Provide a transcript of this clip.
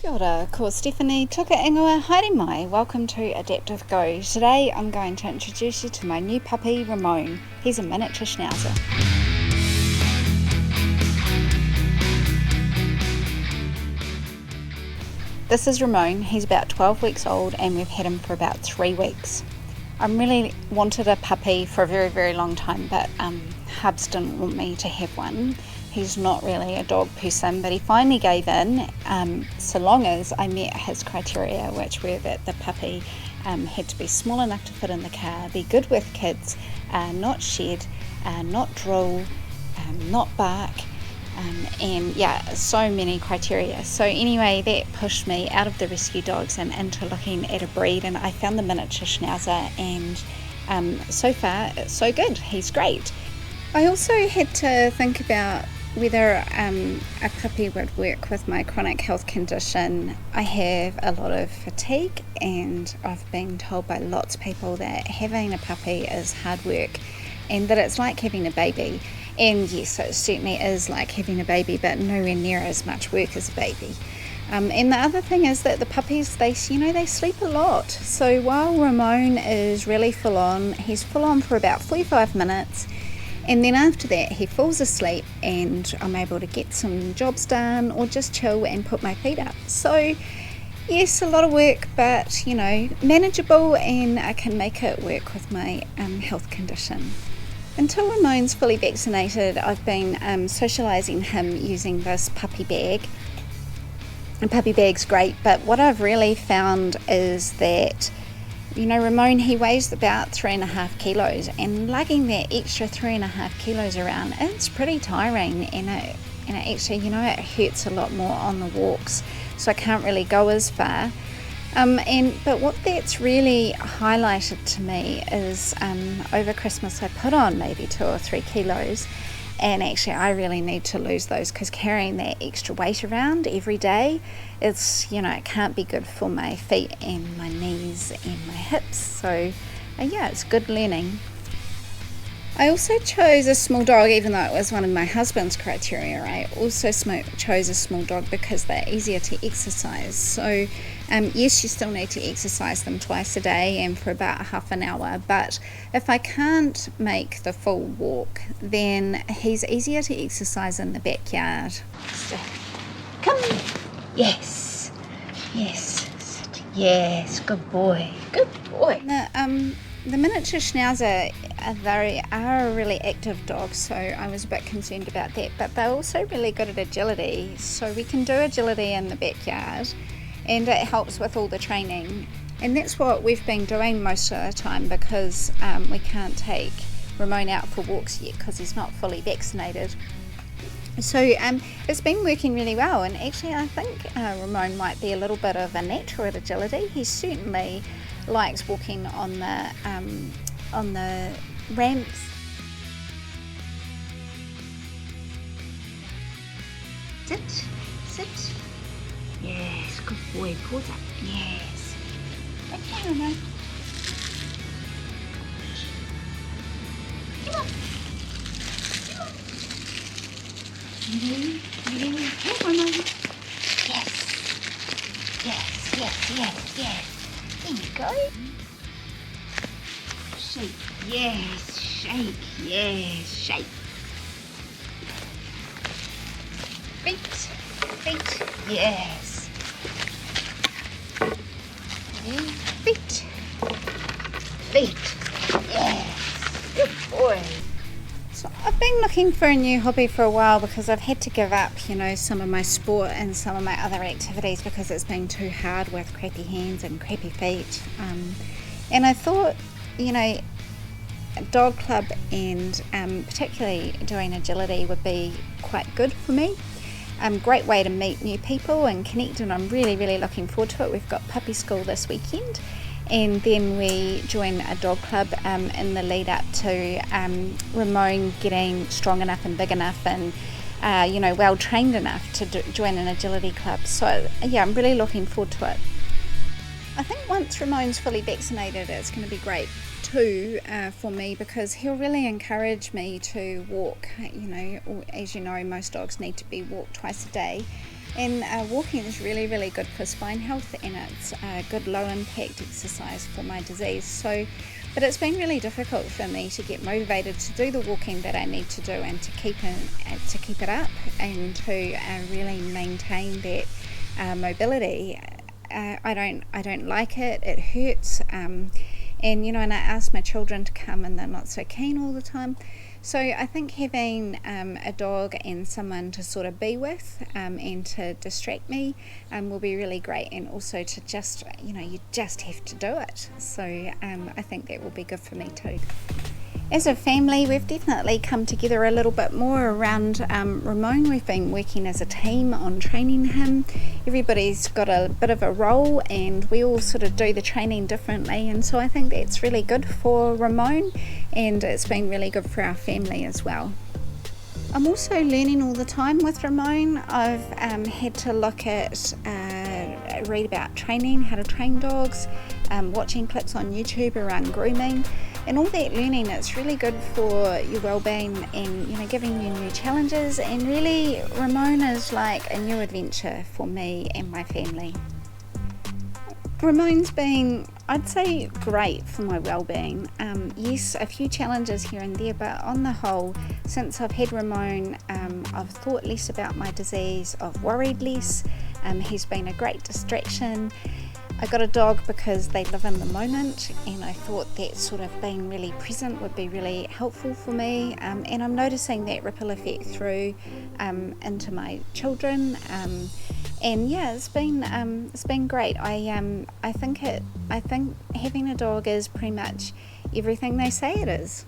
Kia ora, ko Stephanie tuka ingoa haere mai. Welcome to Adaptive Go. Today I'm going to introduce you to my new puppy, Ramone. He's a miniature Schnauzer. This is Ramone. He's about 12 weeks old and we've had him for about 3 weeks. I really wanted a puppy for a very, very long time, but Hubs didn't want me to have one. He's not really a dog person, but he finally gave in so long as I met his criteria, which were that the puppy had to be small enough to fit in the car, be good with kids, not shed, not drool, not bark, and yeah, so many criteria. So anyway, that pushed me out of the rescue dogs and into looking at a breed, and I found the miniature Schnauzer, and so far it's so good. He's great. I also had to think about whether a puppy would work with my chronic health condition. I have a lot of fatigue, and I've been told by lots of people that having a puppy is hard work and that it's like having a baby. And yes, it certainly is like having a baby, but nowhere near as much work as a baby. And the other thing is that the puppies, they sleep a lot. So while Ramone is really full on, he's full on for about 45 minutes. And then after that, he falls asleep and I'm able to get some jobs done or just chill and put my feet up. So yes, a lot of work, but manageable, and I can make it work with my health condition. Until Ramone's fully vaccinated, I've been socialising him using this puppy bag. And puppy bag's great, but what I've really found is that Ramone, he weighs about 3.5 kilos, and lugging that extra 3.5 kilos around, it's pretty tiring, and it actually, it hurts a lot more on the walks, so I can't really go as far. But what that's really highlighted to me is over Christmas I put on maybe 2 or 3 kilos, and actually I really need to lose those, because carrying that extra weight around every day, it's it can't be good for my feet and my knees and my hips. So it's good learning. I also chose a small dog, even though it was one of my husband's criteria. I also chose a small dog because they're easier to exercise. So yes, you still need to exercise them twice a day and for about half an hour, but if I can't make the full walk, then he's easier to exercise in the backyard. So, come. Yes. Sit. Yes, good boy. The miniature Schnauzer are a really active dog, so I was a bit concerned about that, but they're also really good at agility, so we can do agility in the backyard, and it helps with all the training, and that's what we've been doing most of the time, because we can't take Ramone out for walks yet because he's not fully vaccinated. So it's been working really well, and actually I think Ramone might be a little bit of a natural at agility. He certainly likes walking on the ramps. Sit. Yes, good boy. Paws up. Yes. Okay, Ramone. Come on. Ready? Come on, Ramone. Yes. There you go. Shake. Yes, shake. Yes, shake. Feet. Yes. Feet. Yes. Good boy. So I've been looking for a new hobby for a while, because I've had to give up, some of my sport and some of my other activities because it's been too hard with crappy hands and crappy feet. And I thought, a dog club and particularly doing agility would be quite good for me. Great way to meet new people and connect, and I'm really, really looking forward to it. We've got puppy school this weekend, and then we join a dog club in the lead up to Ramone getting strong enough and big enough and well trained enough to join an agility club. So I'm really looking forward to it. I think once Ramone's fully vaccinated, it's going to be great too for me, because he'll really encourage me to walk. As you know, most dogs need to be walked twice a day. And walking is really good for spine health, and it's a good low impact exercise for my disease. But it's been really difficult for me to get motivated to do the walking that I need to do, and to keep it up, and to really maintain that mobility. I don't like it. It hurts, and I ask my children to come, and they're not so keen all the time. So I think having a dog and someone to sort of be with, and to distract me, will be really great, and also to just, you just have to do it. So I think that will be good for me too. As a family, we've definitely come together a little bit more around Ramone. We've been working as a team on training him. Everybody's got a bit of a role, and we all sort of do the training differently, and so I think that's really good for Ramone, and it's been really good for our family as well. I'm also learning all the time with Ramone. I've had to look at, read about training, how to train dogs, watching clips on YouTube around grooming, and all that learning. It's really good for your well-being, and giving you new challenges, and really Ramone is like a new adventure for me and my family. Ramone's been, I'd say, great for my well-being. Yes, a few challenges here and there, but on the whole, since I've had Ramone, I've thought less about my disease, I've worried less. He's been a great distraction. I got a dog because they live in the moment, and I thought that sort of being really present would be really helpful for me, and I'm noticing that ripple effect through into my children, and yeah, it's been great. I think having a dog is pretty much everything they say it is.